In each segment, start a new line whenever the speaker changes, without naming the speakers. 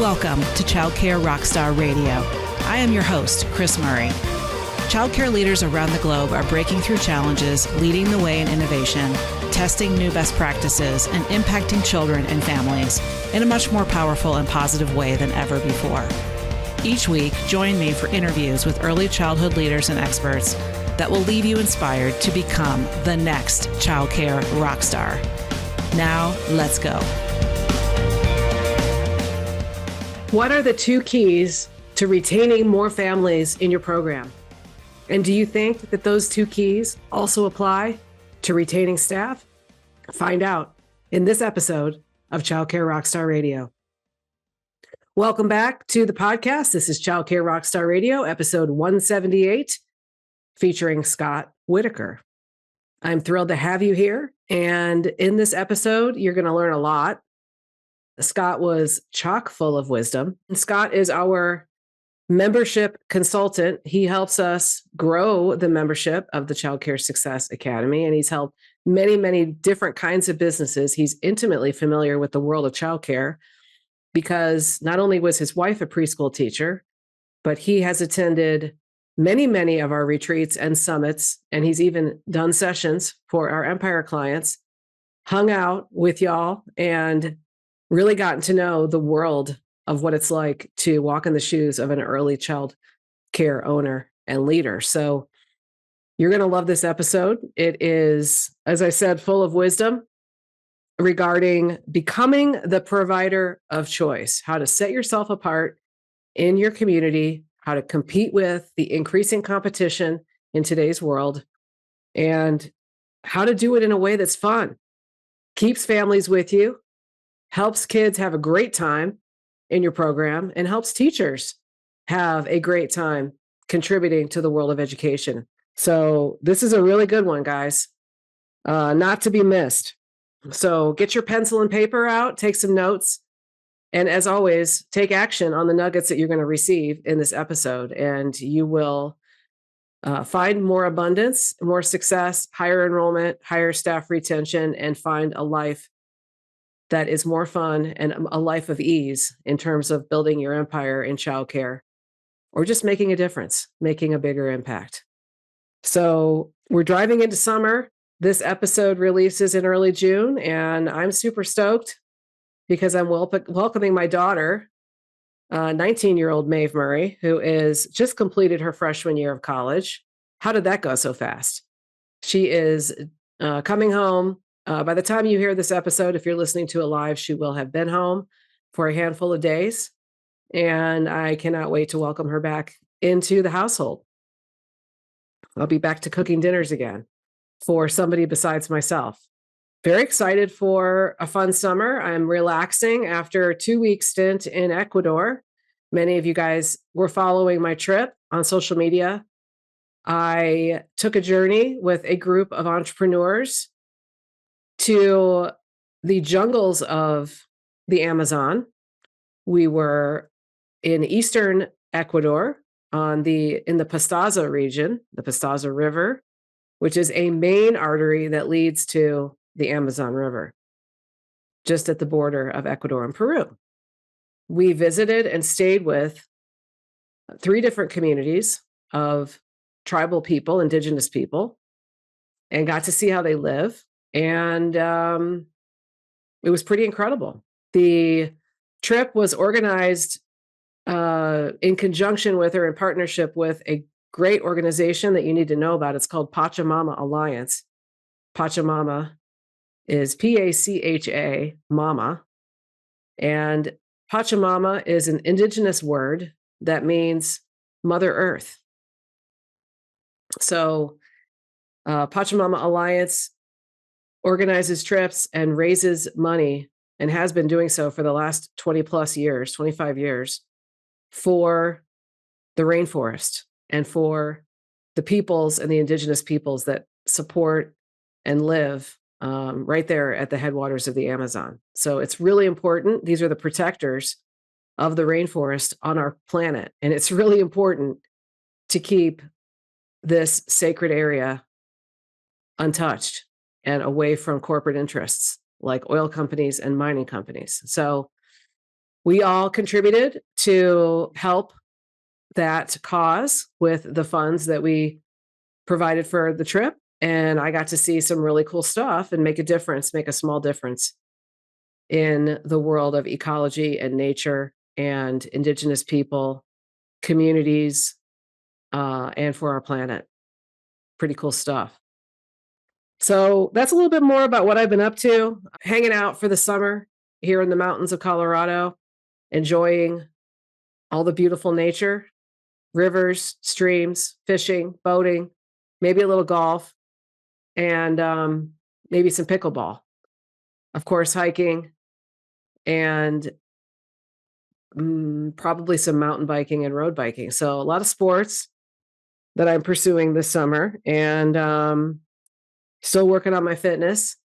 Welcome to Childcare Rockstar Radio. I am your host, Chris Murray. Childcare leaders around the globe are breaking through challenges, leading the way in innovation, testing new best practices, and impacting children and families in a much more powerful and positive way than ever before. Each week, join me for interviews with early childhood leaders and experts that will leave you inspired to become the next childcare rockstar. Now, let's go.
What are the two keys to retaining more families in your program? And do you think that those two keys also apply to retaining staff? Find out in this episode of Childcare Rockstar Radio. Welcome back to the podcast. This is Childcare Rockstar Radio, episode 178, featuring Scott Whitaker. I'm thrilled to have you here. And in this episode, you're going to learn a lot. Scott was chock full of wisdom. And Scott is our membership consultant. He helps us grow the membership of the Childcare Success Academy, and he's helped many, many different kinds of businesses. He's intimately familiar with the world of childcare because not only was his wife a preschool teacher, but he has attended many, many of our retreats and summits, and he's even done sessions for our Empire clients, hung out with y'all, and really gotten to know the world of what it's like to walk in the shoes of an early child care owner and leader. So you're going to love this episode. It is, as I said, full of wisdom regarding becoming the provider of choice, how to set yourself apart in your community, how to compete with the increasing competition in today's world, and how to do it in a way that's fun, keeps families with you, helps kids have a great time in your program, and helps teachers have a great time contributing to the world of education. So this is a really good one, guys, not to be missed. So get your pencil and paper out, take some notes, and as always, take action on the nuggets that you're going to receive in this episode, and you will find more abundance, more success, higher enrollment, higher staff retention, and find a life that is more fun and a life of ease in terms of building your empire in childcare or just making a difference, making a bigger impact. So we're driving into summer. This episode releases in early June, and I'm super stoked because I'm welcoming my daughter, 19-year-old Maeve Murray, who is just completed her freshman year of college. How did that go so fast? She is coming home. By the time you hear this episode, if you're listening to it live, she will have been home for a handful of days. And I cannot wait to welcome her back into the household. I'll be back to cooking dinners again for somebody besides myself. Very excited for a fun summer. I'm relaxing after a 2-week stint in Ecuador. Many of you guys were following my trip on social media. I took a journey with a group of entrepreneurs to the jungles of the Amazon. We were in eastern Ecuador in the Pastaza region, the Pastaza River, which is a main artery that leads to the Amazon River, just at the border of Ecuador and Peru. We visited and stayed with 3 different communities of tribal people, indigenous people, and got to see how they live. And it was pretty incredible. The trip was organized in conjunction with or in partnership with a great organization that you need to know about. It's called Pachamama Alliance. Pachamama is P-A-C-H-A, mama. And Pachamama is an indigenous word that means Mother Earth. So Pachamama Alliance organizes trips and raises money and has been doing so for the last 20 plus years, 25 years, for the rainforest and for the peoples and the indigenous peoples that support and live right there at the headwaters of the Amazon. So it's really important. These are the protectors of the rainforest on our planet. And it's really important to keep this sacred area untouched and away from corporate interests like oil companies and mining companies. So We all contributed to help that cause with the funds that we provided for the trip. And I got to see some really cool stuff and make a difference, make a small difference in the world of ecology and nature and Indigenous people, communities, and for our planet. Pretty cool stuff. So that's a little bit more about what I've been up to, hanging out for the summer here in the mountains of Colorado, enjoying all the beautiful nature, rivers, streams, fishing, boating, maybe a little golf, and maybe some pickleball. Of course, hiking and probably some mountain biking and road biking. So a lot of sports that I'm pursuing this summer, and still working on my fitness.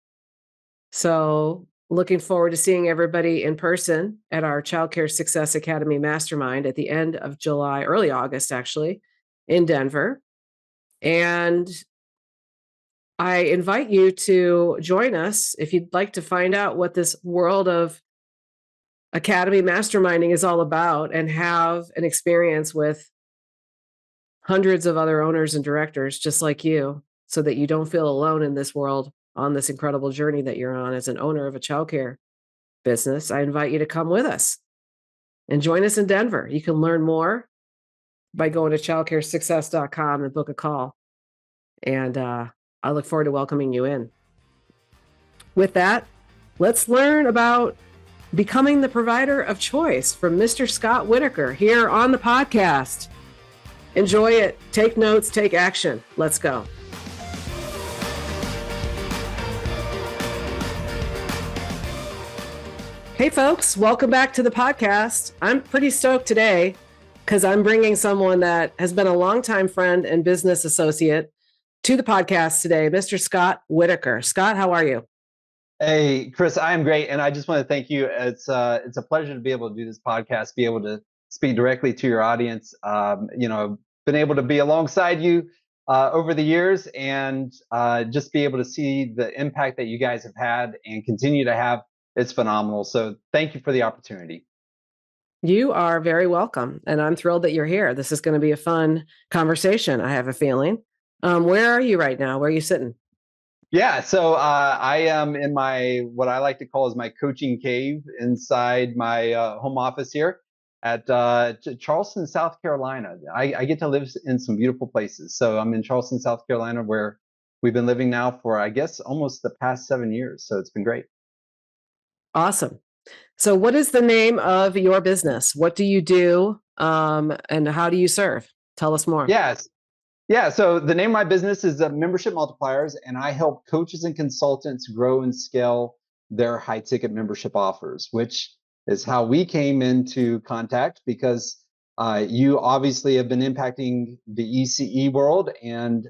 So looking forward to seeing everybody in person at our Child Care Success Academy Mastermind at the end of July, early August, actually, in Denver. And I invite you to join us if you'd like to find out what this world of Academy masterminding is all about and have an experience with hundreds of other owners and directors just like you, so that you don't feel alone in this world on this incredible journey that you're on as an owner of a childcare business. I invite you to come with us and join us in Denver. You can learn more by going to childcaresuccess.com and book a call. And I look forward to welcoming you in. With that, let's learn about becoming the provider of choice from Mr. Scott Whitaker here on the podcast. Enjoy it. Take notes, take action. Let's go. Hey, folks, welcome back to the podcast. I'm pretty stoked today because I'm bringing someone that has been a longtime friend and business associate to the podcast today, Mr. Scott Whitaker. Scott, how are you?
Hey, Chris, I am great. And I just want to thank you. It's a pleasure to be able to do this podcast, be able to speak directly to your audience. Been able to be alongside you over the years and just be able to see the impact that you guys have had and continue to have. It's phenomenal. So thank you for the opportunity.
You are very welcome. And I'm thrilled that you're here. This is going to be a fun conversation, I have a feeling. Where are you right now? Where are you sitting?
Yeah, so I am in my, what I like to call is my coaching cave inside my home office here at Charleston, South Carolina. I get to live in some beautiful places. So I'm in Charleston, South Carolina, where we've been living now for, I guess, almost the past 7 years. So it's been great.
Awesome. So what is the name of your business? What do you do? And how do you serve? Tell us more.
Yes. Yeah, so the name of my business is Membership Multipliers, and I help coaches and consultants grow and scale their high ticket membership offers, which is how we came into contact because you obviously have been impacting the ECE world and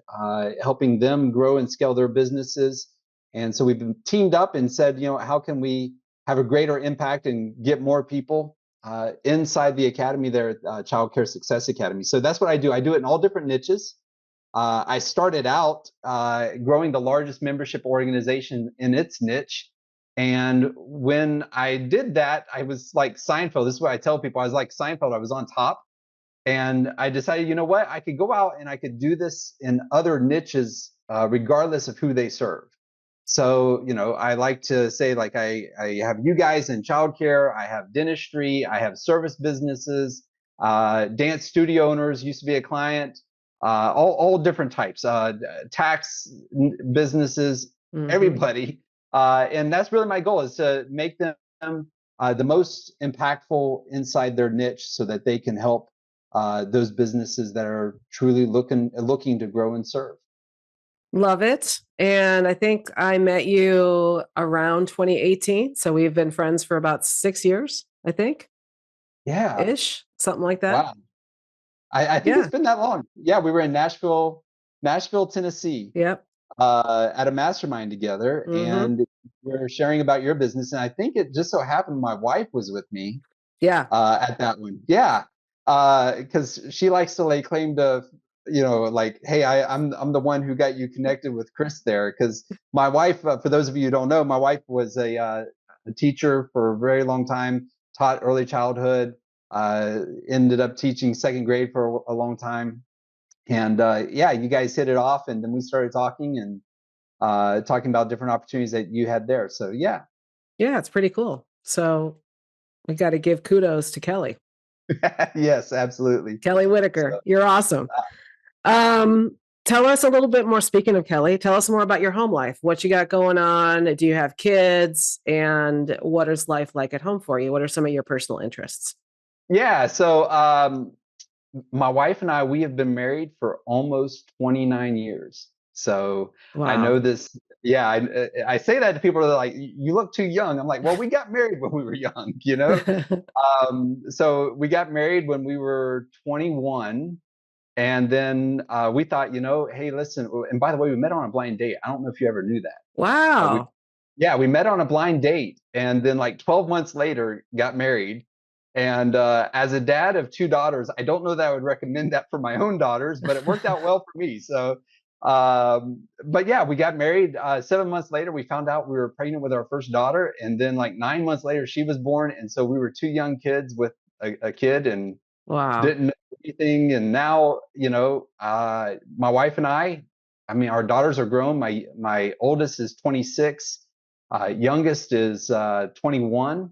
helping them grow and scale their businesses. And so we've been teamed up and said, how can we have a greater impact and get more people inside the academy there at Child Care Success Academy. So that's what I do. I do it in all different niches. I started out growing the largest membership organization in its niche. And when I did that, I was like Seinfeld. This is what I tell people. I was like Seinfeld. I was on top. And I decided, you know what? I could go out and I could do this in other niches, regardless of who they serve. So, I like to say, like, I have you guys in childcare. I have dentistry. I have service businesses, dance studio owners used to be a client. All different types, tax businesses, everybody. And that's really my goal, is to make them the most impactful inside their niche so that they can help those businesses that are truly looking to grow and serve.
Love it. And I think I met you around 2018. So we've been friends for about 6 years, I think.
Yeah.
Ish, something like that.
Wow. I think it's been that long. Yeah, we were in Nashville, Tennessee.
Yep.
At a mastermind together, and we're sharing about your business. And I think it just so happened my wife was with me.
Yeah.
At that one. Yeah. Because she likes to lay claim to, like, hey, I'm the one who got you connected with Chris there. Because my wife, for those of you who don't know, my wife was a teacher for a very long time. taught early childhood, ended up teaching second grade for a long time. And yeah, you guys hit it off, and then we started talking and talking about different opportunities that you had there. So yeah.
Yeah, it's pretty cool. So we got to give kudos to Kelly.
Yes, absolutely.
Kelly
So,
Whitaker. You're awesome. Um, Tell us a little bit more. Speaking of Kelly, tell us more about your home life. What you got going on? Do you have kids? And what is life like at home for you? What are some of your personal interests?
yeah. So my wife and I, we have been married for almost 29 years. So I
Wow.
know this. Yeah, I say that to people that are like, you look too young. I'm like, well, we got married when we were young, you know? So we got married when we were 21. And then we thought, hey, listen, and by the way, we met on a blind date. I don't know if you ever knew that. We
Wow.
Yeah, we met on a blind date, and then like 12 months later, got married. And as a dad of two daughters, I don't know that I would recommend that for my own daughters, but it worked out well for me. So, but yeah, we got married. 7 months later, we found out we were pregnant with our first daughter, and then like 9 months later, she was born, and so we were two young kids with a kid, and
Wow.
didn't know anything. And now, my wife and I mean, our daughters are grown. My oldest is 26, youngest is 21,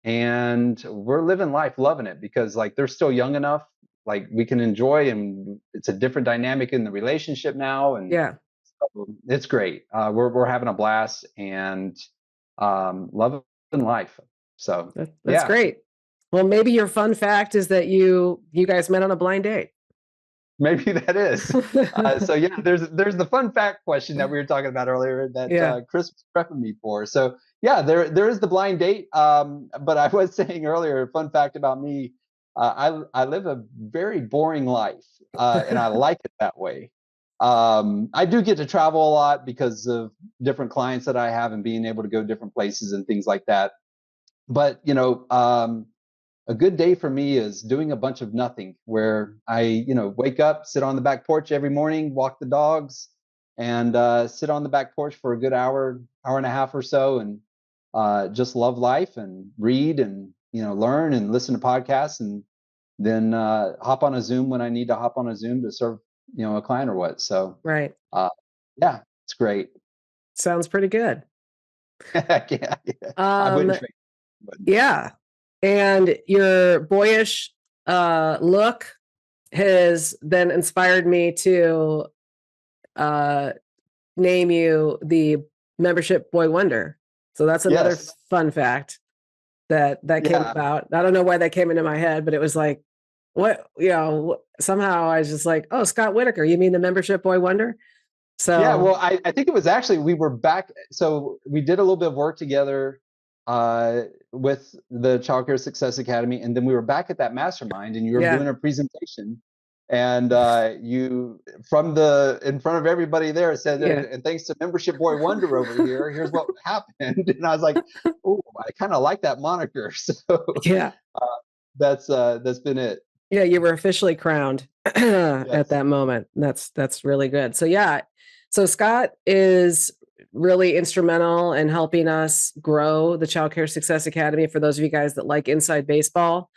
and we're living life, loving it, because like they're still young enough, like we can enjoy, and it's a different dynamic in the relationship now, and
Yeah,
so it's great. We're having a blast, and loving life. So
that's
yeah.
great. Well, maybe your fun fact is that you guys met on a blind date.
Maybe that is. So yeah, there's the fun fact question that we were talking about earlier that
Yeah.
Chris was prepping me for. So yeah, there is the blind date. But I was saying earlier, a fun fact about me, I live a very boring life, and I like it that way. I do get to travel a lot because of different clients that I have and being able to go different places and things like that. But a good day for me is doing a bunch of nothing, where I, wake up, sit on the back porch every morning, walk the dogs, and sit on the back porch for a good hour and a half or so, and just love life and read and learn and listen to podcasts, and then hop on a Zoom when I need to hop on a Zoom to serve a client or what. So
Right.
uh, yeah, it's great.
Sounds pretty good.
Yeah, yeah. I
Um,
wouldn't trade, but
yeah. And your boyish look has then inspired me to uh name you the membership boy wonder. So that's another
yes,
fun fact that came
yeah.
about. I don't know why that came into my head, but it was like, what, somehow I was just like, oh, Scott Whitaker, you mean the membership boy wonder?
Yeah,
So
well, I think it was actually we were back. So we did a little bit of work together with the Child Care Success Academy, and then we were back at that mastermind, and you were
yeah,
doing a presentation, and you from the in front of everybody there said,
yeah,
and thanks to Membership Boy Wonder over here, here's what happened, and I was like, oh, I kind of like that moniker, so
yeah.
uh, that's been it.
Yeah, you were officially crowned at
Yes.
that moment. That's really good. So yeah, so Scott is really instrumental in helping us grow the Child Care Success Academy. For those of you guys that like inside baseball,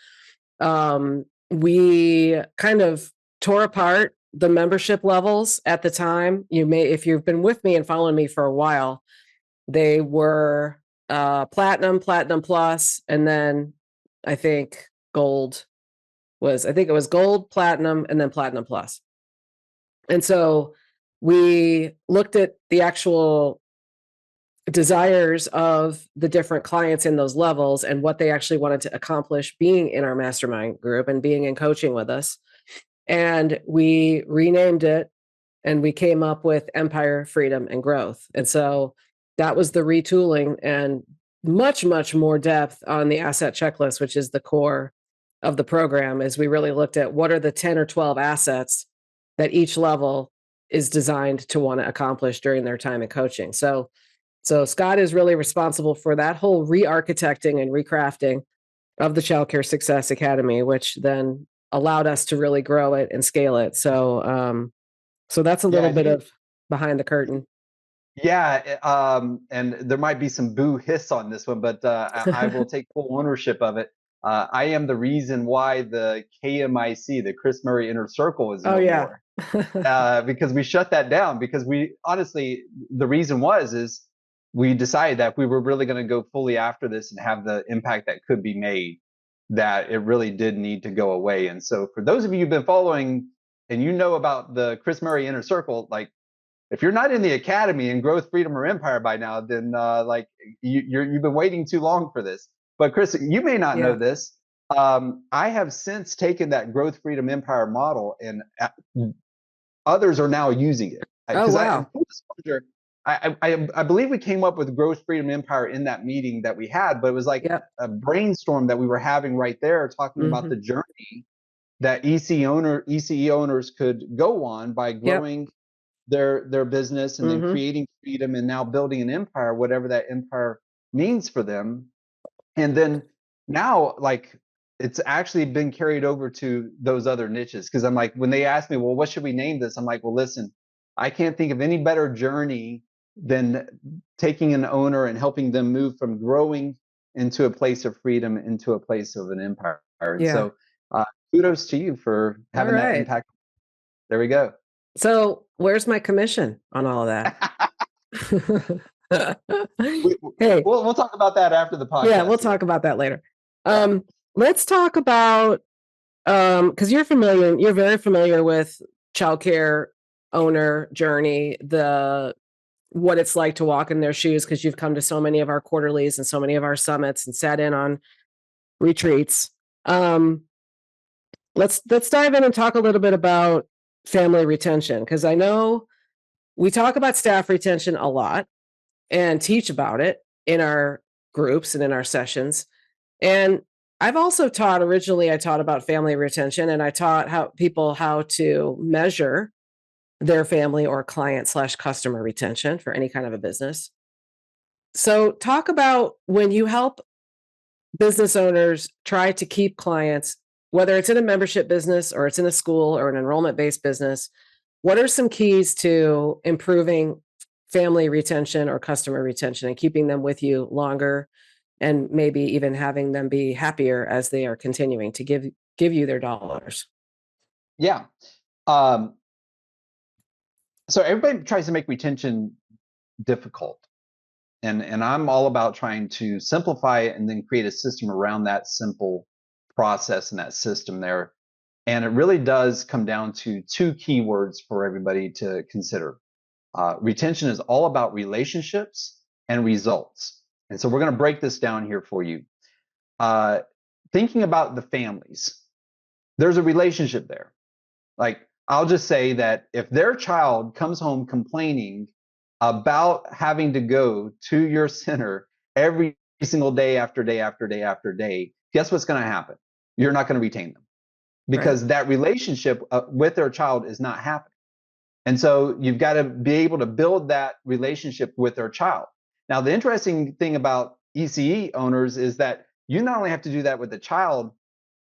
we kind of tore apart the membership levels at the time. If you've been with me and following me for a while, they were platinum, platinum plus, and then I think gold I think it was gold, platinum, and then platinum plus. And so we looked at the actual desires of the different clients in those levels and what they actually wanted to accomplish being in our mastermind group and being in coaching with us. And we renamed it, and we came up with Empire, Freedom, and Growth. And so that was the retooling, and much, much more depth on the asset checklist, which is the core of the program, as we really looked at what are the 10 or 12 assets that each level is designed to want to accomplish during their time in coaching. So Scott is really responsible for that whole re-architecting and recrafting of the Child Care Success Academy, which then allowed us to really grow it and scale it. So that's a
Yeah,
little
I
bit
think.
of behind the curtain.
Yeah, and there might be some boo hiss on this one, but I will take full ownership of it. I am the reason why the KMIC, the Chris Murray Inner Circle, is
Oh
no
yeah.
more. Because we shut that down, because we honestly, the reason is we decided that if we were really going to go fully after this and have the impact that could be made, that it really did need to go away. And so for those of you who've been following and you know about the Chris Murray Inner Circle, like if you're not in the academy in Growth, Freedom, or Empire by now, then like you've been waiting too long for this. But Chris, you may not know
Yeah.
this. I have since taken that Growth, Freedom, Empire model, and others are now using it.
Oh
Because
wow.
full disclosure, I believe we came up with Growth, Freedom, Empire in that meeting that we had, but it was like
Yep.
a brainstorm that we were having right there, talking about
Hmm.
the journey that ECE owners could go on by
Yep.
growing their business and then
Hmm.
creating freedom and now building an empire, whatever that empire means for them. And then now, like, it's actually been carried over to those other niches. Because I'm like, when they ask me, well, what should we name this? I'm like, well, listen, I can't think of any better journey than taking an owner and helping them move from growing into a place of freedom into a place of an empire. And
Yeah.
so, kudos to you for
All
having that
right.
impact. There we go.
So where's my commission on all of that?
we,
Hey,
we'll talk about that after the
yeah, we'll
podcast here.
talk about that later.
Yeah.
Let's talk about because you're very familiar with childcare owner journey, the what it's like to walk in their shoes, because you've come to so many of our quarterlies and so many of our summits and sat in on retreats. Let's dive in and talk a little bit about family retention, because I know we talk about staff retention a lot and teach about it in our groups and in our sessions. And I've also originally I taught about family retention, and I taught how to measure their family or client/customer retention for any kind of a business. So talk about when you help business owners try to keep clients, whether it's in a membership business or it's in a school or an enrollment-based business, what are some keys to improving family retention or customer retention and keeping them with you longer, and maybe even having them be happier as they are continuing to give you their dollars?
Yeah. Um, so everybody tries to make retention difficult. And I'm all about trying to simplify it and then create a system around that simple process and that system there. And it really does come down to two keywords for everybody to consider. Retention is all about relationships and results. And so we're going to break this down here for you. Thinking about the families, there's a relationship there. Like, I'll just say that if their child comes home complaining about having to go to your center every single day after day after day after day, guess what's going to happen? You're not going to retain them,
Right.
because that relationship with their child is not happening. And so you've got to be able to build that relationship with their child. Now, the interesting thing about ECE owners is that you not only have to do that with the child,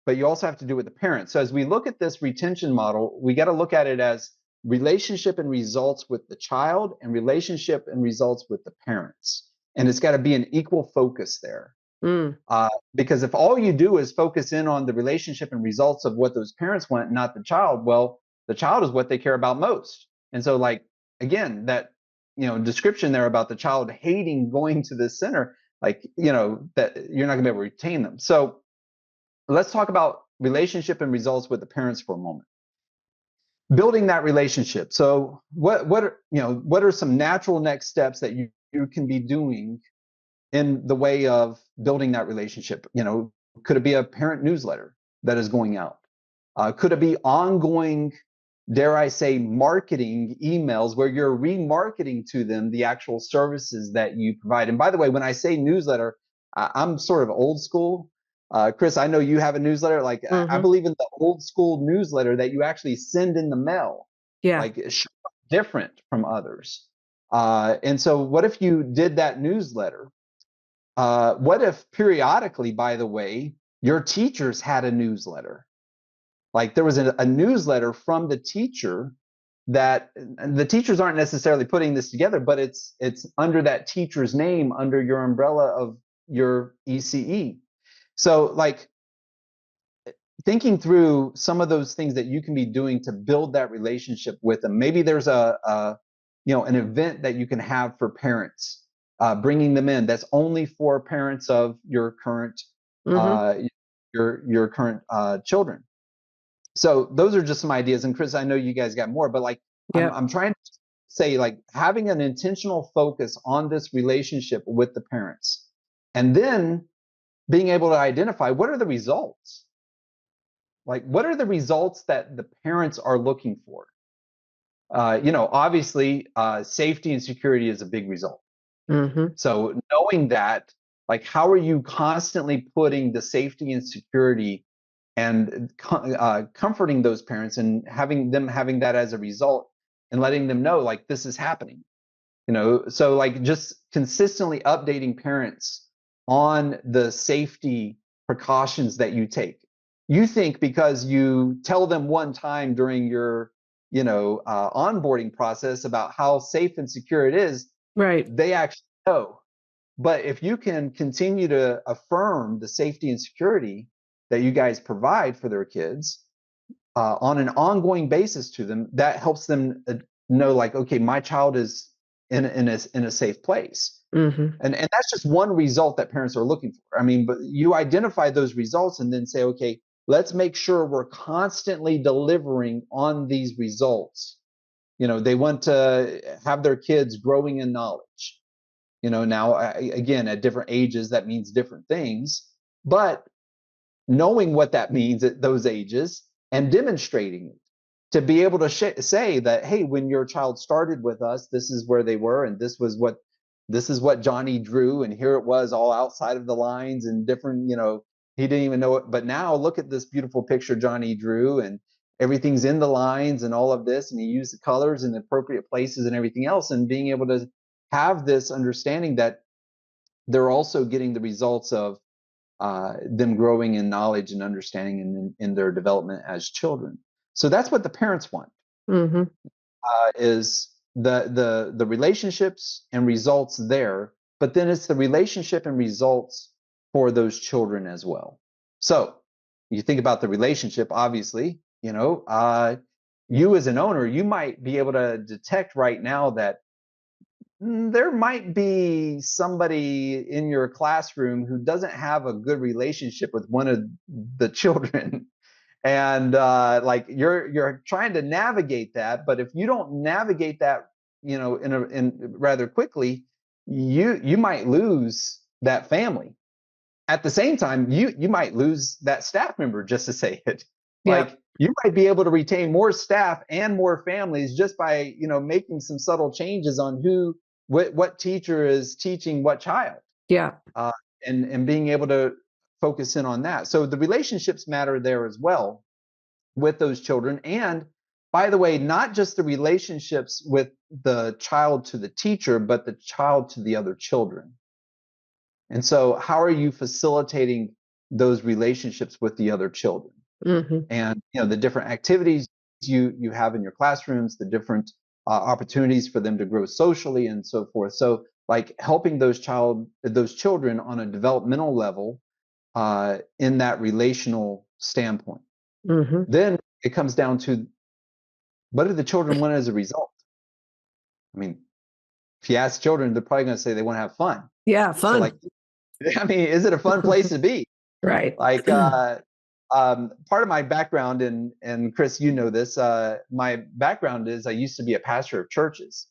but you also have to do with the parents. So as we look at this retention model, we got to look at it as relationship and results with the child and relationship and results with the parents. And it's got to be an equal focus there.
Mm,
Because if all you do is focus in on the relationship and results of what those parents want, not the child, well, the child is what they care about most. And so, like, again, that, description there about the child hating going to this center, like, that you're not gonna be able to retain them. So let's talk about relationship and results with the parents for a moment. Building that relationship. So what are some natural next steps that you can be doing in the way of building that relationship? Could it be a parent newsletter that is going out? Could it be ongoing, dare I say, marketing emails where you're remarketing to them the actual services that you provide? And by the way, when I say newsletter, I'm sort of old school. Chris, I know you have a newsletter. Like, I
hmm.
believe in the old school newsletter that you actually send in the mail.
Yeah.
Like, it's different from others. And so what if you did that newsletter? What if periodically, by the way, your teachers had a newsletter? Like, there was a newsletter from the teacher that, and the teachers aren't necessarily putting this together, but it's under that teacher's name, under your umbrella of your ECE. So, like, thinking through some of those things that you can be doing to build that relationship with them. Maybe there's an event that you can have for parents, bringing them in. That's only for parents of your current
Mm-hmm.
your current children. So those are just some ideas. And Chris, I know you guys got more, but like
Yeah.
I'm trying to say, like, having an intentional focus on this relationship with the parents, and then being able to identify what are the results. Like, what are the results that the parents are looking for? Obviously, safety and security is a big result.
Mm-hmm.
So knowing that, like, how are you constantly putting the safety and security and comforting those parents and having that as a result, and letting them know, like, this is happening. So like just consistently updating parents on the safety precautions that you take. You think because you tell them one time during your onboarding process about how safe and secure it is,
Right.
they actually know. But if you can continue to affirm the safety and security that you guys provide for their kids on an ongoing basis to them, that helps them know, like, okay, my child is in a safe place.
Mm-hmm.
And that's just one result that parents are looking for. I mean, but you identify those results and then say, okay, let's make sure we're constantly delivering on these results. They want to have their kids growing in knowledge. Now, again, at different ages, that means different things. But knowing what that means at those ages and demonstrating it, to be able to say that, hey, when your child started with us, this is where they were, and this is what Johnny drew, and here it was all outside of the lines and different. He didn't even know it, but now look at this beautiful picture Johnny drew, and everything's in the lines and all of this, and he used the colors in the appropriate places and everything else, and being able to have this understanding that they're also getting the results of them growing in knowledge and understanding in their development as children. So that's what the parents want,
Mm-hmm.
is the relationships and results there, but then it's the relationship and results for those children as well. So you think about the relationship, obviously, you as an owner, you might be able to detect right now that there might be somebody in your classroom who doesn't have a good relationship with one of the children. And like you're trying to navigate that, but if you don't navigate that, in rather quickly, you might lose that family. At the same time, you might lose that staff member, just to say it.
Yeah.
Like, you might be able to retain more staff and more families just by making some subtle changes on what teacher is teaching what child,
Yeah.
uh, and being able to focus in on that. So the relationships matter there as well with those children. And by the way, not just the relationships with the child to the teacher, but the child to the other children. And so how are you facilitating those relationships with the other children?
Mm-hmm.
And the different activities you have in your classrooms, the different opportunities for them to grow socially and so forth. So like helping those children on a developmental level in that relational standpoint.
Mm-hmm.
Then it comes down to, what do the children want as a result? I mean, if you ask children, they're probably going to say they want to have fun.
Yeah.
So like,
Fun.
I mean, is it a fun place to be?
Right.
Like, part of my background, and Chris, you know this, my background is I used to be a pastor of churches.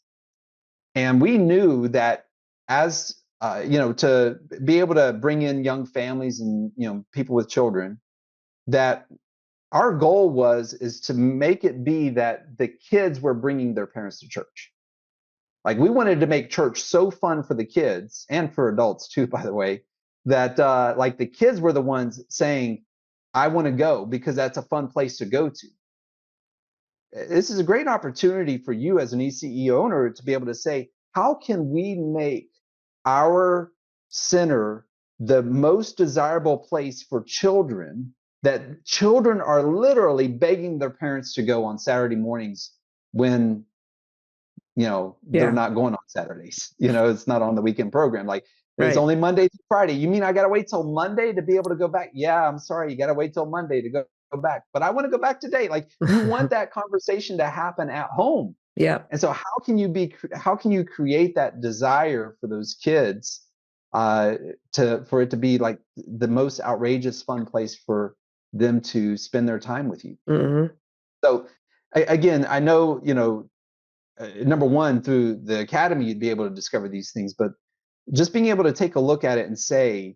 And we knew that as, to be able to bring in young families and, people with children, that our goal is to make it be that the kids were bringing their parents to church. Like, we wanted to make church so fun for the kids and for adults too, by the way, that like the kids were the ones saying, I want to go because that's a fun place to go to. This is a great opportunity for you as an ECE owner to be able to say, how can we make our center the most desirable place for children, that children are literally begging their parents to go on Saturday mornings when they're
Yeah.
not going on Saturdays. It's not on the weekend program. Like, it's
Right.
only Monday through Friday. You mean I got to wait till Monday to be able to go back? Yeah, I'm sorry. You got to wait till Monday to go back, but I want to go back today. Like, you want that conversation to happen at home.
Yeah.
And so how can you create that desire for those kids for it to be like the most outrageous fun place for them to spend their time with you?
Mm-hmm.
So again, I know, number one, through the academy, you'd be able to discover these things, but just being able to take a look at it and say,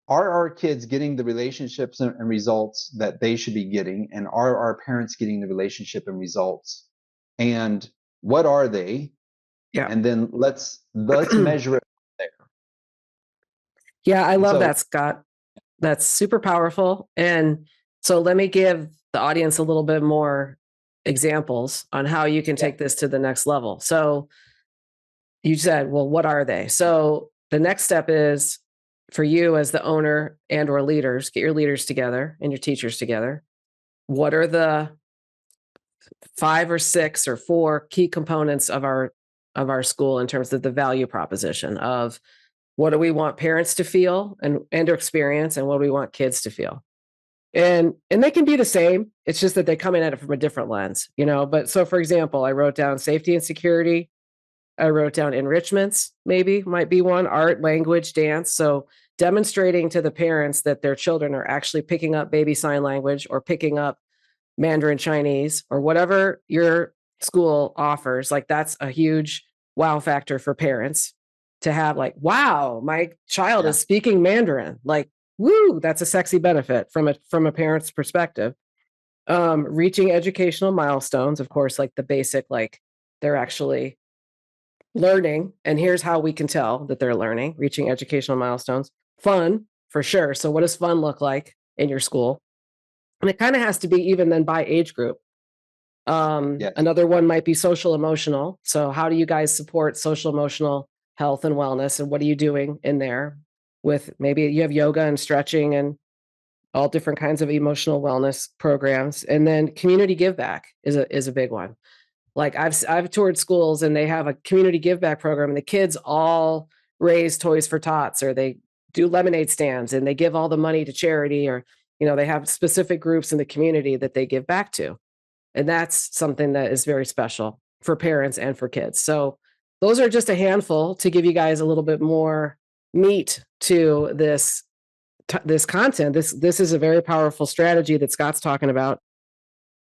are our kids getting the relationships and results that they should be getting? And are our parents getting the relationship and results? And what are they?
Yeah.
And then let's measure it there.
Yeah, I
And
love
so,
that, Scott. That's super powerful. And so let me give the audience a little bit more examples on how you can
yeah,
take this to the next level. So you said, well, what are they? So the next step is for you as the owner and or leaders, get your leaders together and your teachers together. What are the 5 or 6 or 4 key components of our school in terms of the value proposition of what do we want parents to feel and or experience, and what do we want kids to feel? And they can be the same. It's just that they come in at it from a different lens, But so, for example, I wrote down safety and security. I wrote down enrichments, maybe might be one, art, language, dance. So demonstrating to the parents that their children are actually picking up baby sign language or picking up Mandarin Chinese or whatever your school offers. Like, that's a huge wow factor for parents to have, like, wow, my child
yeah,
is speaking Mandarin. Like, woo, that's a sexy benefit from a parent's perspective. Reaching educational milestones, of course, like the basic, like they're actually learning, and here's how we can tell that they're learning, reaching educational milestones. Fun, for sure. So what does fun look like in your school? And it kind of has to be even then by age group.
yes,
Another one might be social emotional. So how do you guys support social emotional health and wellness, and what are you doing in there with, maybe you have yoga and stretching and all different kinds of emotional wellness programs. And then community give back is a big one. Like, I've toured schools and they have a community give back program, and the kids all raise toys for tots, or they do lemonade stands and they give all the money to charity, or they have specific groups in the community that they give back to. And that's something that is very special for parents and for kids. So those are just a handful to give you guys a little bit more meat to this content. This is a very powerful strategy that Scott's talking about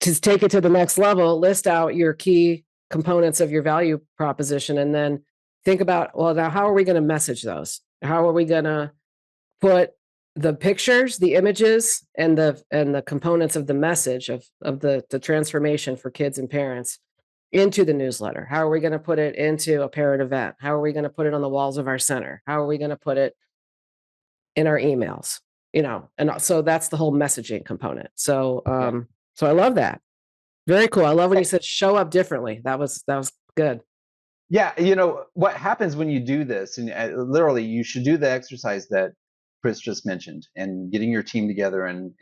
to take it to the next level. List out your key components of your value proposition, and then think about, well, now how are we going to message those? How are we going to put the pictures, the images, and the components of the message of the transformation for kids and parents into the newsletter? How are we going to put it into a parent event? How are we going to put it on the walls of our center? How are we going to put it in our emails? And so that's the whole messaging component. So
yeah.
so I love that. Very cool. I love when you said show up differently. That was good.
Yeah, what happens when you do this, and literally, you should do the exercise that Chris just mentioned, and getting your team together and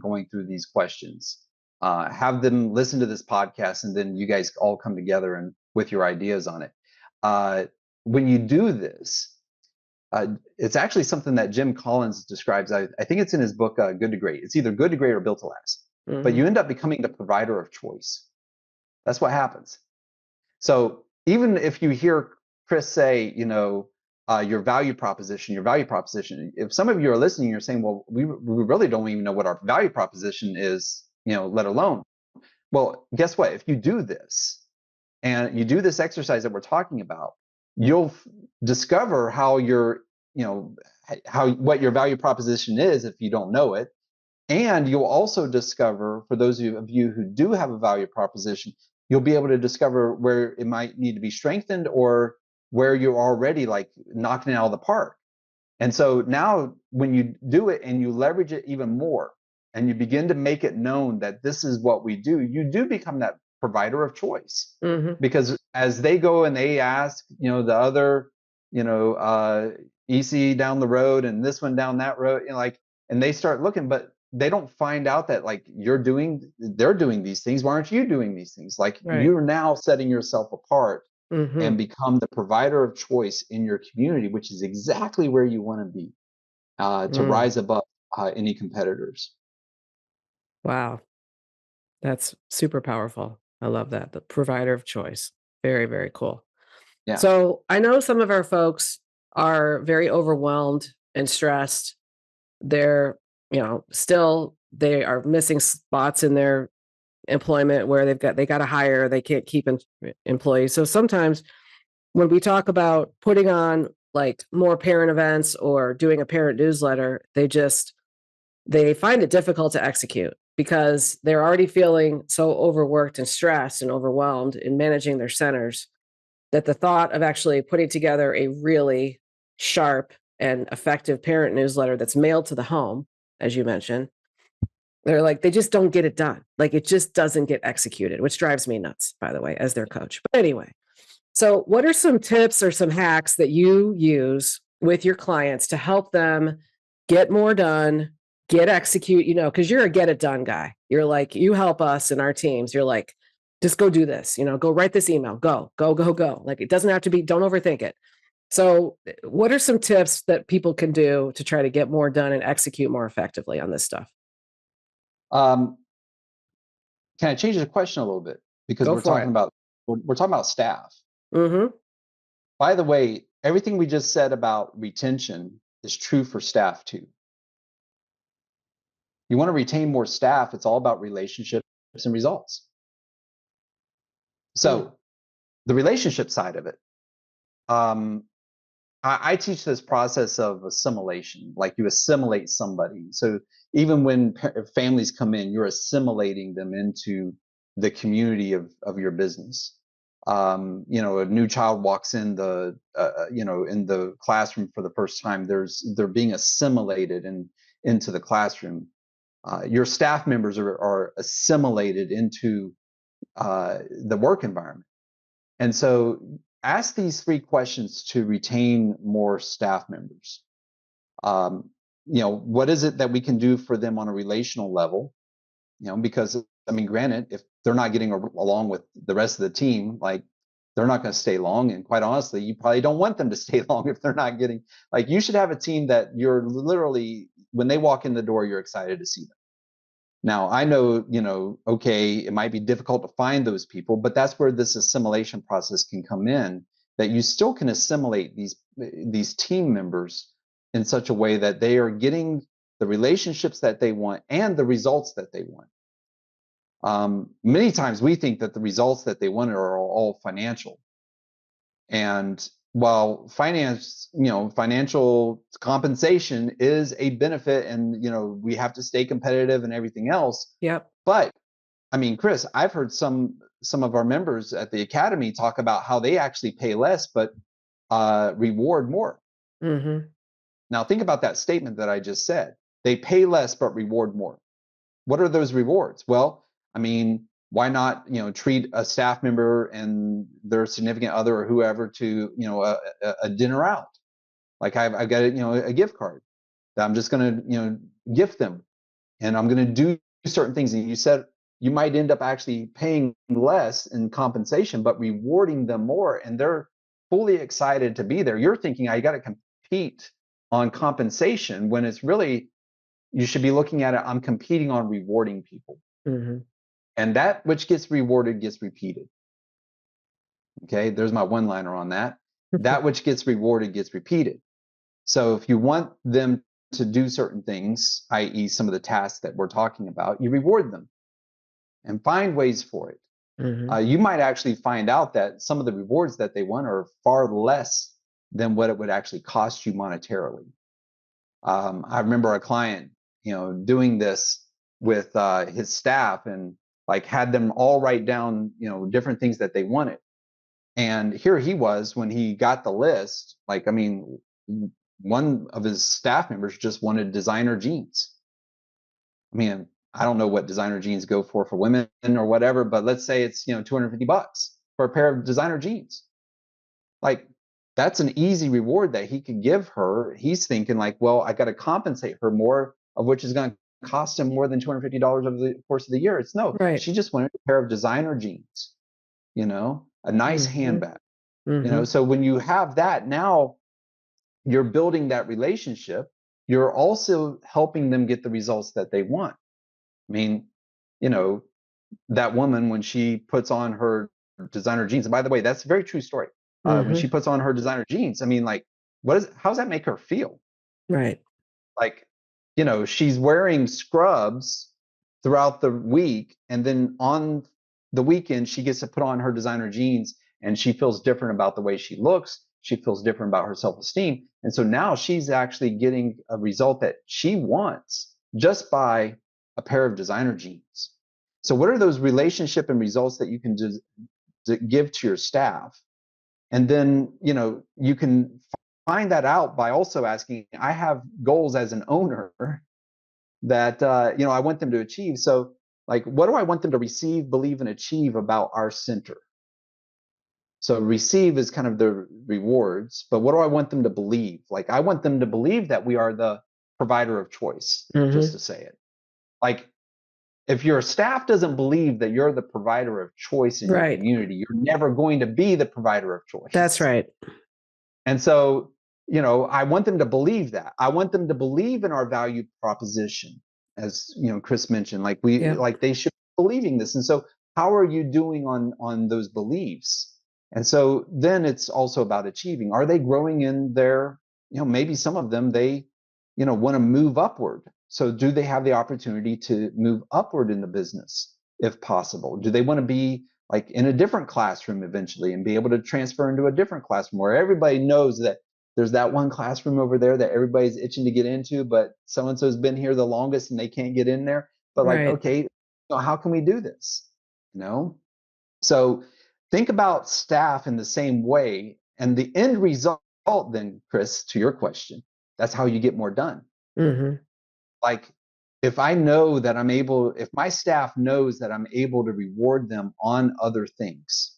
going through these questions. Have them listen to this podcast, and then you guys all come together and with your ideas on it. When you do this, it's actually something that Jim Collins describes. I think it's in his book, Good to Great. It's either Good to Great or Built to Last. But
Mhm.
you end up becoming the provider of choice. That's what happens. So even if you hear Chris say, your value proposition, if some of you are listening, you're saying, well, we really don't even know what our value proposition is, let alone. Well, guess what? If you do this and you do this exercise that we're talking about, you'll discover how what your value proposition is if you don't know it. And you'll also discover, for those of you who do have a value proposition, you'll be able to discover where it might need to be strengthened, or where you're already like knocking it out of the park. And so now when you do it and you leverage it even more, and you begin to make it known that this is what we do, you do become that provider of choice.
Mhm.
Because as they go and they ask, the other, EC down the road and this one down that road, and they start looking, but they don't find out that like they're doing these things. Why aren't you doing these things? Like,
Right.
you're now setting yourself apart and
Mhm.
become the provider of choice in your community, which is exactly where you want to be, to
Mm.
rise above any competitors.
Wow. That's super powerful. I love that. The provider of choice. Very, very cool.
Yeah.
So I know some of our folks are very overwhelmed and stressed. They're, still they are missing spots in their employment where they got to hire, they can't keep employees. So sometimes when we talk about putting on like more parent events or doing a parent newsletter, they find it difficult to execute because they're already feeling so overworked and stressed and overwhelmed in managing their centers that the thought of actually putting together a really sharp and effective parent newsletter that's mailed to the home, as you mentioned, they're like, they just don't get it done. Like it just doesn't get executed, which drives me nuts, by the way, as their coach. But anyway, so what are some tips or some hacks that you use with your clients to help them get more done, get execute, because you're a get it done guy. You're like, you help us and our teams. You're like, just go do this, go write this email, go, go, go, go. Like it doesn't have to be, don't overthink it. So what are some tips that people can do to try to get more done and execute more effectively on this stuff?
Um, can I change the question a little bit? Because
Go for it.
we're talking about staff.
Mm-hmm.
By the way, everything we just said about retention is true for staff too. You want to retain more staff, it's all about relationships and results. So the relationship side of it, um, I teach this process of assimilation, like you assimilate somebody. So even when families come in, you're assimilating them into the community of your business. A new child walks in in the classroom for the first time. They're being assimilated into the classroom. Your staff members are assimilated into the work environment. And so ask these three questions to retain more staff members. What is it that we can do for them on a relational level? Because I mean, granted, if they're not getting along with the rest of the team, like they're not going to stay long. And quite honestly, you probably don't want them to stay long if they're not getting, like, you should have a team that you're literally, when they walk in the door, you're excited to see them. Now, I know, okay, it might be difficult to find those people, but that's where this assimilation process can come in, that you still can assimilate these team members in such a way that they are getting the relationships that they want and the results that they want. Many times we think that the results that they want are all financial. And while financial compensation is a benefit, and we have to stay competitive and everything else.
Yep.
But I mean, Chris, I've heard some of our members at the academy talk about how they actually pay less but reward more.
Mm-hmm.
Now think about that statement that I just said. They pay less but reward more. What are those rewards? Well, I mean, why not, treat a staff member and their significant other or whoever to, a dinner out? Like I've got a gift card that I'm just going to, gift them, and I'm going to do certain things. And you said you might end up actually paying less in compensation, but rewarding them more, and they're fully excited to be there. You're thinking, I got to compete on compensation, when it's really, you should be looking at it, I'm competing on rewarding people.
Mm-hmm.
And that which gets rewarded gets repeated. Okay, there's my one-liner on that. That which gets rewarded gets repeated. So if you want them to do certain things, i.e. some of the tasks that we're talking about, you reward them and find ways for it.
Mm-hmm.
You might actually find out that some of the rewards that they want are far less than what it would actually cost you monetarily. I remember a client, doing this with his staff, and like had them all write down, different things that they wanted. And here he was when he got the list. Like, I mean, one of his staff members just wanted designer jeans. I mean, I don't know what designer jeans go for women or whatever, but let's say it's, $250 for a pair of designer jeans. Like, that's an easy reward that he could give her. He's thinking like, well, I got to compensate her more, of which is going to cost him more than $250 over the course of the year. It's no,
Right.
she just wanted a pair of designer jeans, a nice
Mm-hmm.
handbag,
Mm-hmm.
So when you have that, now you're building that relationship. You're also helping them get the results that they want. I mean, you know, that woman when she puts on her designer jeans. And by the way, that's a very true story. When she puts on her designer jeans, I mean, like, how does that make her feel?
Right.
Like, she's wearing scrubs throughout the week, and then on the weekend, she gets to put on her designer jeans, and she feels different about the way she looks. She feels different about her self-esteem. And so now she's actually getting a result that she wants just by a pair of designer jeans. So what are those relationship and results that you can just give to your staff? And then, you can find that out by also asking, I have goals as an owner that, I want them to achieve. So, like, what do I want them to receive, believe, and achieve about our center? So receive is kind of the rewards, but what do I want them to believe? Like, I want them to believe that we are the provider of choice, just to say it. Like, if your staff doesn't believe that you're the provider of choice in your community, you're never going to be the provider of choice.
That's right.
And so, I want them to believe that. I want them to believe in our value proposition, as Chris mentioned. Like like they should be believing this. And so, how are you doing on those beliefs? And so then it's also about achieving. Are they growing in their, maybe some of them they, want to move upward. So do they have the opportunity to move upward in the business if possible? Do they want to be like in a different classroom eventually and be able to transfer into a different classroom where everybody knows that there's that one classroom over there that everybody's itching to get into, but so-and-so's been here the longest and they can't get in there. But like, okay, how can we do this? So think about staff in the same way. And the end result then, Chris, to your question, that's how you get more done. Like, if I know that if my staff knows that I'm able to reward them on other things,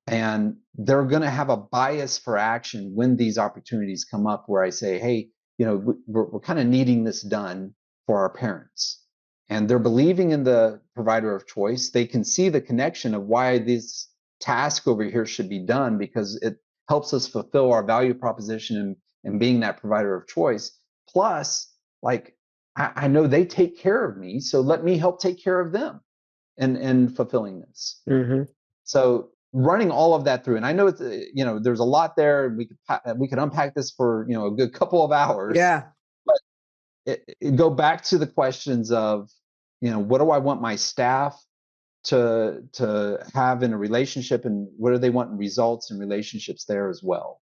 and they're going to have a bias for action when these opportunities come up where I say, hey, we're kind of needing this done for our parents. And they're believing in the provider of choice. They can see the connection of why this task over here should be done because it helps us fulfill our value proposition and being that provider of choice. Plus, like, I know they take care of me, so let me help take care of them and fulfilling this. So running all of that through, and I know it's there's a lot there. We could unpack this for a good couple of hours.
Yeah.
But go back to the questions of what do I want my staff to have in a relationship, and what do they want in results and relationships there as well.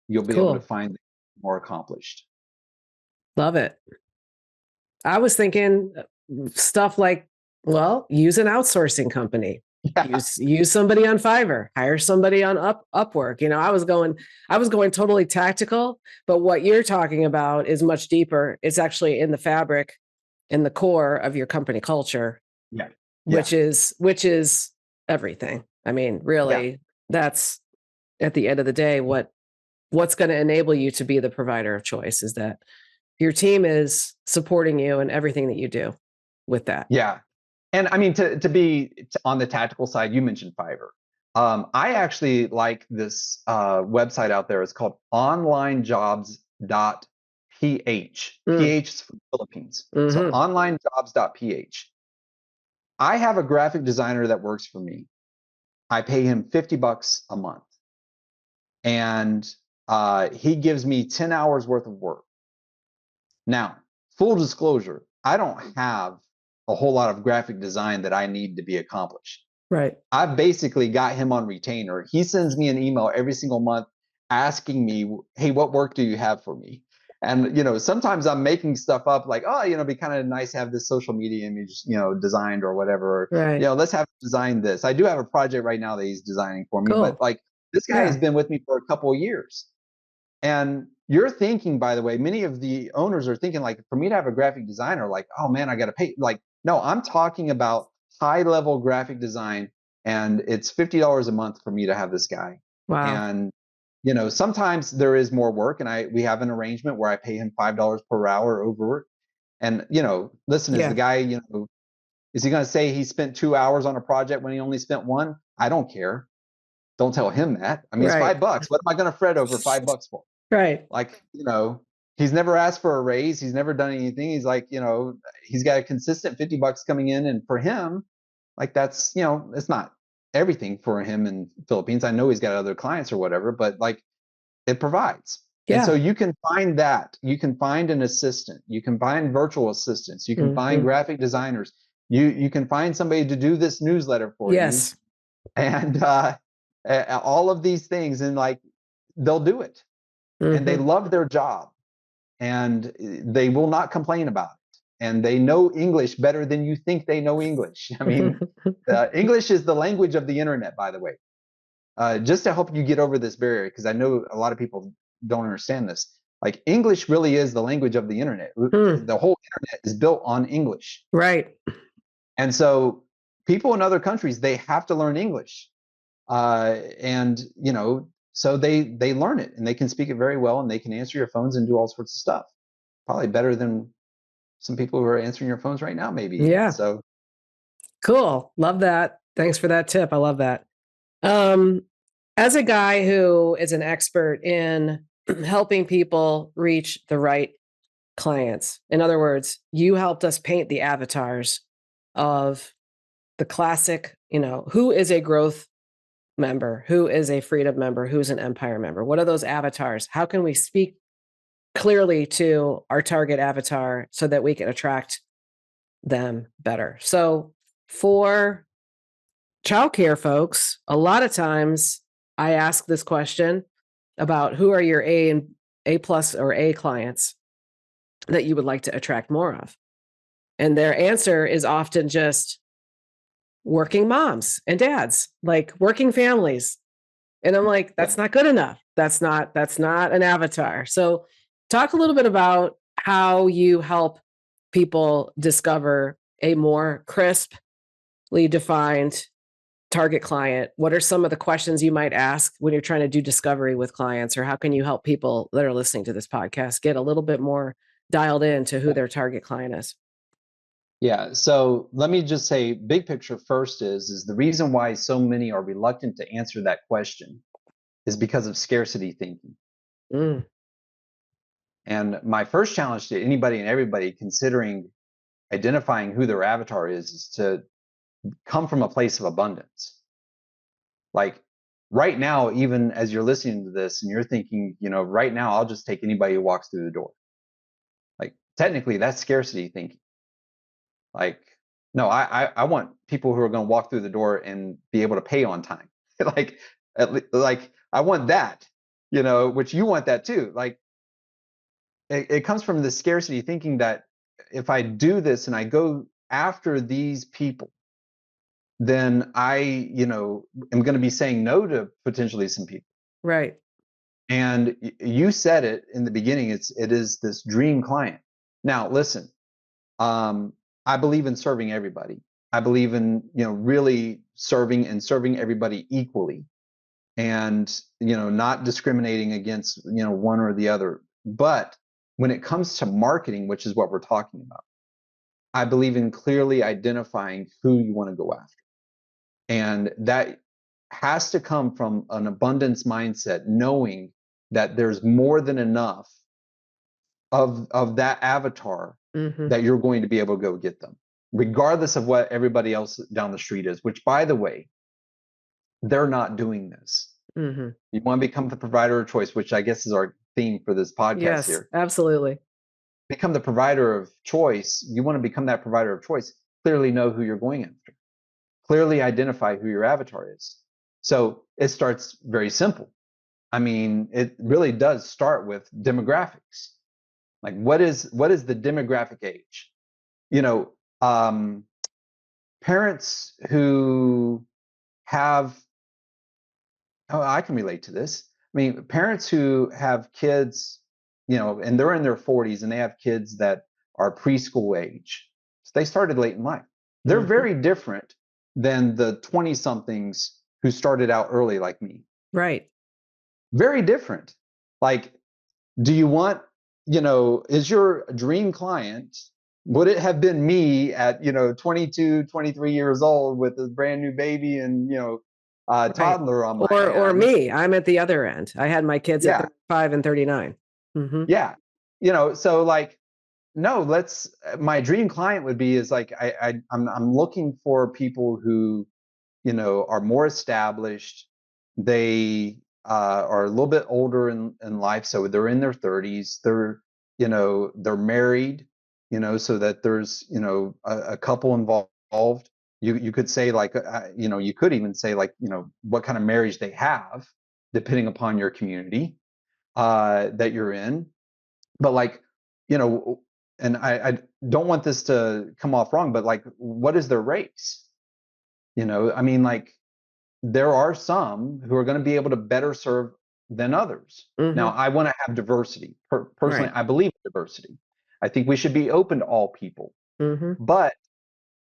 You'll be able to find more accomplished.
Love it. I was thinking stuff like, well, use an outsourcing company. Yeah. Use somebody on Fiverr, hire somebody on Upwork. I was going totally tactical, but what you're talking about is much deeper. It's actually in the fabric, in the core of your company culture.
Yeah.
Which is everything. I mean, really, that's at the end of the day, what's going to enable you to be the provider of choice is that your team is supporting you in everything that you do with that.
Yeah. And I mean, to be on the tactical side, you mentioned Fiverr. I actually like this website out there. It's called onlinejobs.ph. PH is for Philippines. So onlinejobs.ph. I have a graphic designer that works for me. I pay him $50 a month. And he gives me 10 hours worth of work. Now, full disclosure, I don't have a whole lot of graphic design that I need to be accomplished.
Right.
I've basically got him on retainer. He sends me an email every single month asking me, hey, what work do you have for me? And, sometimes I'm making stuff up like, oh, it'd be kind of nice to have this social media image, designed or whatever.
Right.
Let's have design this. I do have a project right now that he's designing for me, but like this guy has been with me for a couple of years. And you're thinking, by the way, many of the owners are thinking like, for me to have a graphic designer, like, oh man, I got to pay. Like, no, I'm talking about high level graphic design, and it's $50 a month for me to have this guy.
Wow.
And sometimes there is more work, and we have an arrangement where I pay him $5 per hour over it. And listen, is the guy, is he going to say he spent 2 hours on a project when he only spent one? I don't care. Don't tell him that. I mean, it's $5. What am I going to fret over $5 for?
Right.
Like, He's never asked for a raise. He's never done anything. He's like, he's got a consistent $50 coming in. And for him, like that's, it's not everything for him in Philippines. I know he's got other clients or whatever, but like it provides.
Yeah.
And so you can find that. You can find an assistant. You can find virtual assistants. You can find graphic designers. You can find somebody to do this newsletter for you. And all of these things, and like they'll do it. And they love their job. And they will not complain about it. And they know English better than you think they know English. I mean, English is the language of the internet, by the way. Just to help you get over this barrier, because I know a lot of people don't understand this. Like English really is the language of the internet. The whole internet is built on English.
Right.
And so people in other countries, they have to learn English. So they learn it and they can speak it very well, and they can answer your phones and do all sorts of stuff. Probably better than some people who are answering your phones right now, maybe.
Yeah.
So
cool. Love that. Thanks for that tip. I love that. As a guy who is an expert in helping people reach the right clients, in other words, you helped us paint the avatars of the classic, who is a growth member, who is a freedom member, who's an empire member. What are those avatars? How can we speak clearly to our target avatar so that we can attract them better? So for childcare folks, a lot of times I ask this question about who are your A and A plus or A clients that you would like to attract more of. And their answer is often just working moms and dads, like working families. And I'm like, that's not good enough. That's not an avatar. So talk a little bit about how you help people discover a more crisply defined target client. What are some of the questions you might ask when you're trying to do discovery with clients, or how can you help people that are listening to this podcast get a little bit more dialed into who their target client is?
Yeah. So let me just say, big picture first is the reason why so many are reluctant to answer that question is because of scarcity thinking. And my first challenge to anybody and everybody considering identifying who their avatar is to come from a place of abundance. Like right now, even as you're listening to this and you're thinking, right now, I'll just take anybody who walks through the door. Like technically that's scarcity thinking. Like, no, I want people who are going to walk through the door and be able to pay on time. like I want that, which you want that too. Like it comes from the scarcity thinking that if I do this and I go after these people, then I, am going to be saying no to potentially some people.
Right.
And you said it in the beginning, it is this dream client. Now, listen, I believe in serving everybody. I believe in, really serving everybody equally and, not discriminating against, one or the other. But when it comes to marketing, which is what we're talking about, I believe in clearly identifying who you want to go after. And that has to come from an abundance mindset, knowing that there's more than enough of that avatar that you're going to be able to go get them, regardless of what everybody else down the street is, which, by the way, they're not doing this. You want to become the provider of choice, which I guess is our theme for this podcast here.
Yes, absolutely.
Become the provider of choice. You want to become that provider of choice. Clearly know who you're going after. Clearly identify who your avatar is. So it starts very simple. I mean, it really does start with demographics. Like what is the demographic age? Parents who have, I can relate to this. I mean, parents who have kids, and they're in their 40s and they have kids that are preschool age. So they started late in life. They're very different than the 20-somethings who started out early like me.
Right.
Very different. Like, do you want, is your dream client, would it have been me at, 22, 23 years old with a brand new baby and, toddler on my
or me? I'm at the other end. I had my kids at 35 and 39.
Yeah. so like, no, my dream client would be is like, I'm looking for people who, are more established. They are a little bit older in life. So they're in their 30s. They're married, so that there's, a couple involved. You could say like, you could even say like, what kind of marriage they have, depending upon your community that you're in. But like, you know, and I don't want this to come off wrong, but like, what is their race? I mean, like, there are some who are going to be able to better serve than others. Now, I want to have diversity. Personally,
Right.
I believe in diversity. I think we should be open to all people. But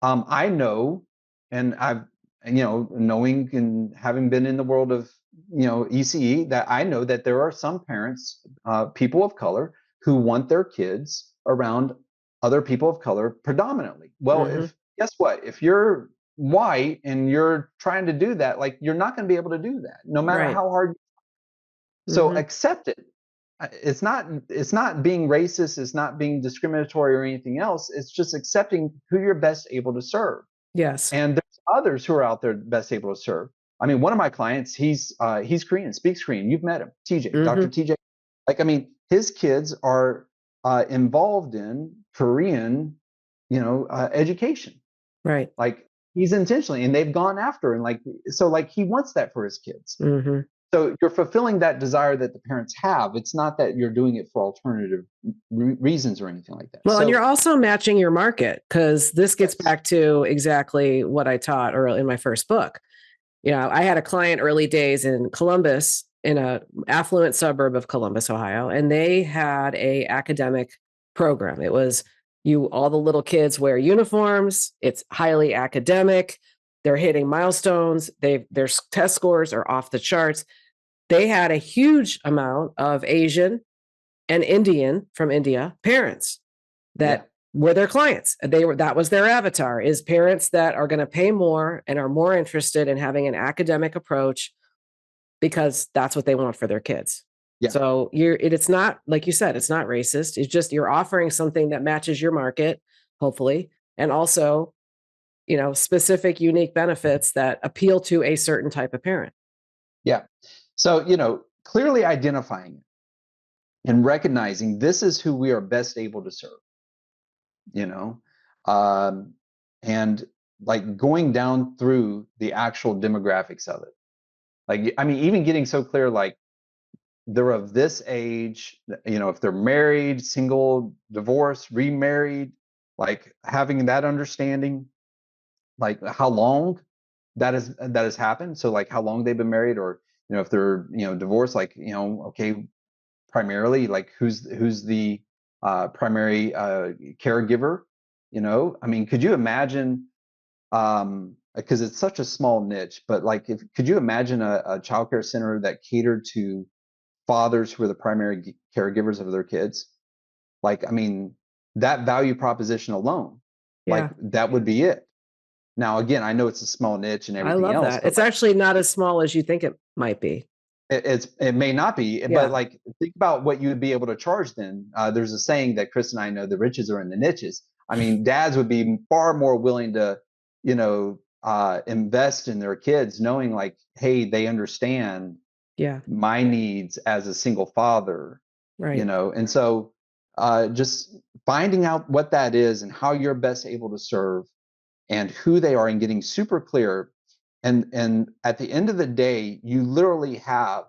I know, and I've, knowing and having been in the world of, ECE, that I know that there are some parents, people of color, who want their kids around other people of color predominantly. Well, guess what? If you're white and you're trying to do that, like, you're not going to be able to do that, no matter
Right.
how hard. So accept it. It's not being racist. It's not being discriminatory or anything else. It's just accepting who you're best able to serve.
Yes.
And there's others who are out there best able to serve. I mean, one of my clients, he's Korean, speaks Korean. You've met him, TJ, Dr. TJ. Like, I mean, his kids are involved in Korean, education.
Right.
Like, he's intentionally, and they've gone after, and like, so like, he wants that for his kids. So you're fulfilling that desire that the parents have. It's not that you're doing it for alternative reasons or anything like that.
Well,
so,
and you're also matching your market, because this gets back to exactly what I taught early in my first book. I had a client early days in Columbus, in a affluent suburb of Columbus, Ohio, and they had a academic program. It was all the little kids wear uniforms. It's highly academic. They're hitting milestones. Their test scores are off the charts. They had a huge amount of Asian and Indian from India parents that were their clients. That was their avatar, is parents that are going to pay more and are more interested in having an academic approach, because that's what they want for their kids. So it's not, like you said, it's not racist. It's just, you're offering something that matches your market, hopefully, and also, specific, unique benefits that appeal to a certain type of parent.
Yeah. So, clearly identifying it and recognizing this is who we are best able to serve, and like going down through the actual demographics of it. Like, I mean, even getting so clear, like, they're of this age, if they're married, single, divorced, remarried, like having that understanding, like how long that has happened. So like how long they've been married, or, if they're, divorced, like, okay, primarily, like, who's the primary caregiver. I mean, could you imagine, because it's such a small niche, but like, could you imagine a childcare center that catered to fathers who are the primary caregivers of their kids? Like, I mean, that value proposition alone, like, that would be it. Now, again, I know it's a small niche and
I
everything
love
else,
that.
but
It's actually not as small as you think it might be.
it may not be, but like, think about what you would be able to charge then. There's a saying that Chris and I know: the riches are in the niches. I mean, dads would be far more willing to, invest in their kids, knowing like, hey, they understand my needs as a single father, and so just finding out what that is and how you're best able to serve and who they are, and getting super clear. And at the end of the day, you literally have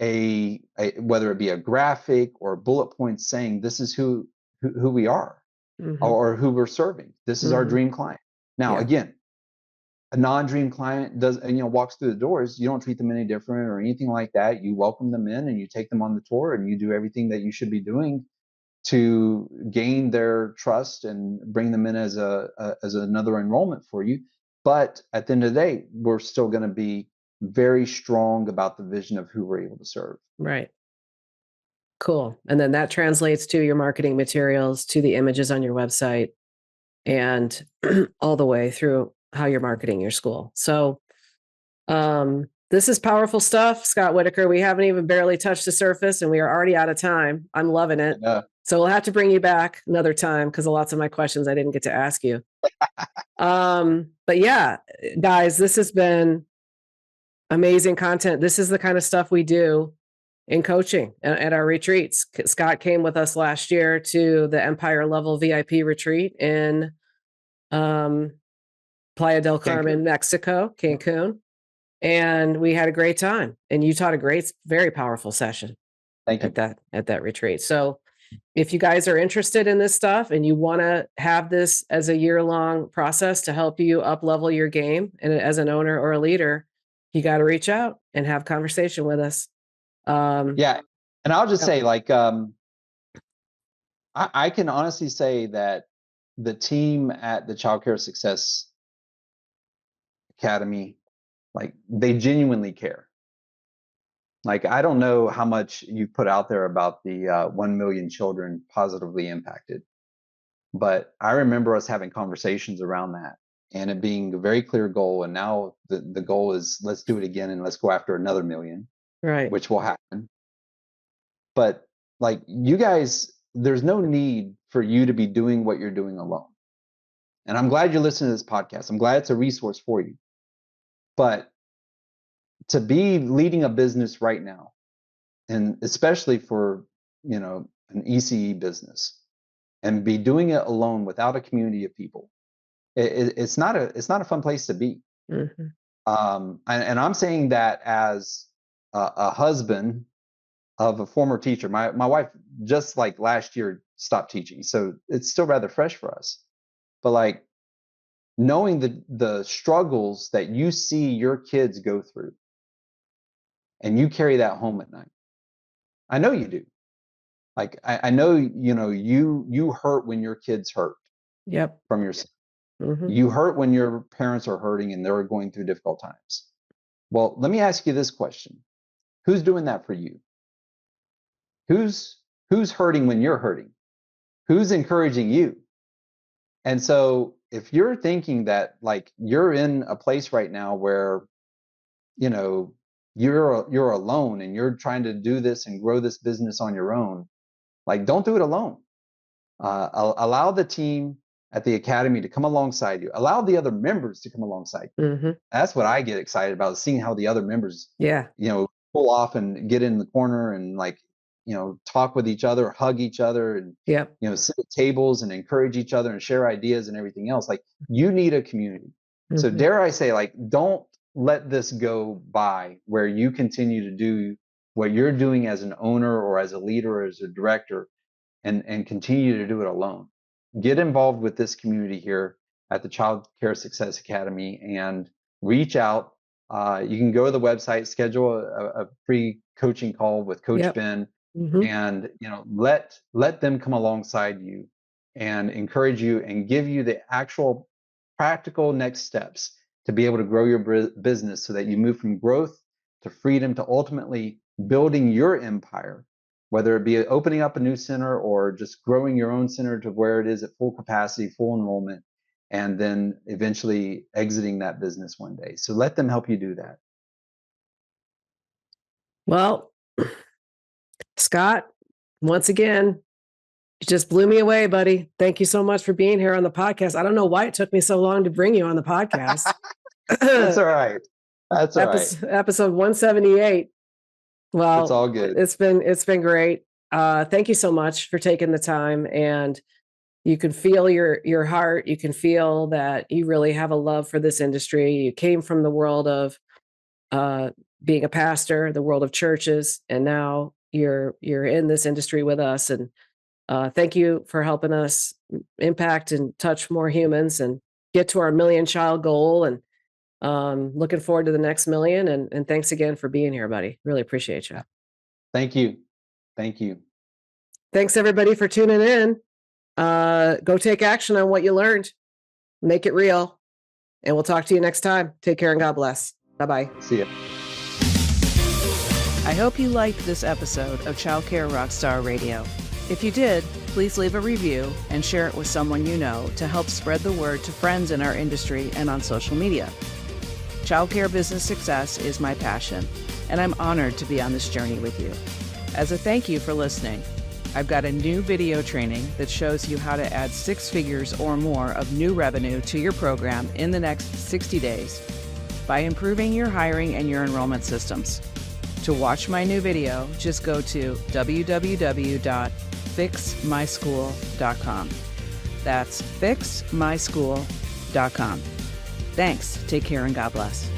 a whether it be a graphic or bullet points saying this is who we are, or who we're serving. This is our dream client. Now, again, a non-dream client does, walks through the doors, you don't treat them any different or anything like that. You welcome them in and you take them on the tour, and you do everything that you should be doing to gain their trust and bring them in as another enrollment for you. But at the end of the day, we're still going to be very strong about the vision of who we're able to serve.
Right. Cool. And then that translates to your marketing materials, to the images on your website, and all the way through how you're marketing your school. So, This is powerful stuff, Scott Whitaker. We haven't even barely touched the surface and we are already out of time. I'm loving it. So we'll have to bring you back another time because lots of my questions I didn't get to ask you. But yeah, guys, this has been amazing content. This is the kind of stuff we do in coaching at our retreats. Scott came with us last year to the Empire level VIP retreat in Playa del Carmen, Mexico, Cancun. And we had a great time. And you taught a very powerful session at that retreat. So if you guys are interested in this stuff and you want to have this as a year-long process to help you up-level your game and as an owner or a leader, you got to reach out and have conversation with us.
Yeah. And I'll just say, like, I can honestly say that the team at the Child Care Success Academy, like, they genuinely care. Like, I don't know how much you put out there about the 1 million children positively impacted, but I remember us having conversations around that and it being a very clear goal. And now the goal is, let's do it again and let's go after another million,
right?
Which will happen. But like, you guys, there's no need for you to be doing what you're doing alone. And I'm glad you're listening to this podcast. I'm glad it's a resource for you. But to be leading a business right now, and especially for, an ECE business, and be doing it alone without a community of people, it's not a fun place to be.
Mm-hmm.
And I'm saying that as a husband of a former teacher. My wife just like last year stopped teaching, so it's still rather fresh for us. But like, knowing the struggles that you see your kids go through, and you carry that home at night. I know you do. Like, I know, you hurt when your kids hurt.
Yep.
From yourself.
Mm-hmm.
You hurt when your parents are hurting and they're going through difficult times. Well, let me ask you this question. Who's doing that for you? Who's hurting when you're hurting? Who's encouraging you? And so if you're thinking that, like, you're in a place right now where, you're alone and you're trying to do this and grow this business on your own, like, don't do it alone. Allow the team at the academy to come alongside you. Allow the other members to come alongside you.
Mm-hmm.
That's what I get excited about, seeing how the other members,
yeah,
pull off and get in the corner and, like, talk with each other, hug each other, and
yep.
Sit at tables and encourage each other and share ideas and everything else. Like, you need a community. Mm-hmm. So dare I say, like, don't let this go by where you continue to do what you're doing as an owner or as a leader or as a director, and continue to do it alone. Get involved with this community here at the Child Care Success Academy and reach out. You can go to the website, schedule a free coaching call with Coach Ben. Mm-hmm. And let them come alongside you and encourage you and give you the actual practical next steps to be able to grow your business, so that you move from growth to freedom to ultimately building your empire, whether it be opening up a new center or just growing your own center to where it is at full capacity, full enrollment, and then eventually exiting that business one day. So let them help you do that.
Well, Scott, once again, you just blew me away, buddy. Thank you so much for being here on the podcast. I don't know why it took me so long to bring you on the podcast.
That's all right. That's all right.
Episode 178. Well,
it's all good.
It's been great. Thank you so much for taking the time, and you can feel your heart. You can feel that you really have a love for this industry. You came from the world of being a pastor, the world of churches, and now you're in this industry with us. And thank you for helping us impact and touch more humans and get to our 1 million child goal. And looking forward to the next million. And thanks again for being here, buddy. Really appreciate you.
Thank you. Thank you.
Thanks everybody for tuning in. Go take action on what you learned. Make it real. And we'll talk to you next time. Take care and God bless. Bye-bye.
See ya.
I hope you liked this episode of Child Care Rockstar Radio. If you did, please leave a review and share it with someone you know to help spread the word to friends in our industry and on social media.
Childcare business success is my passion, and I'm honored to be on this journey with you. As a thank you for listening, I've got a new video training that shows you how to add 6 figures or more of new revenue to your program in the next 60 days by improving your hiring and your enrollment systems. To watch my new video, just go to www.fixmyschool.com. That's fixmyschool.com. Thanks. Take care and God bless.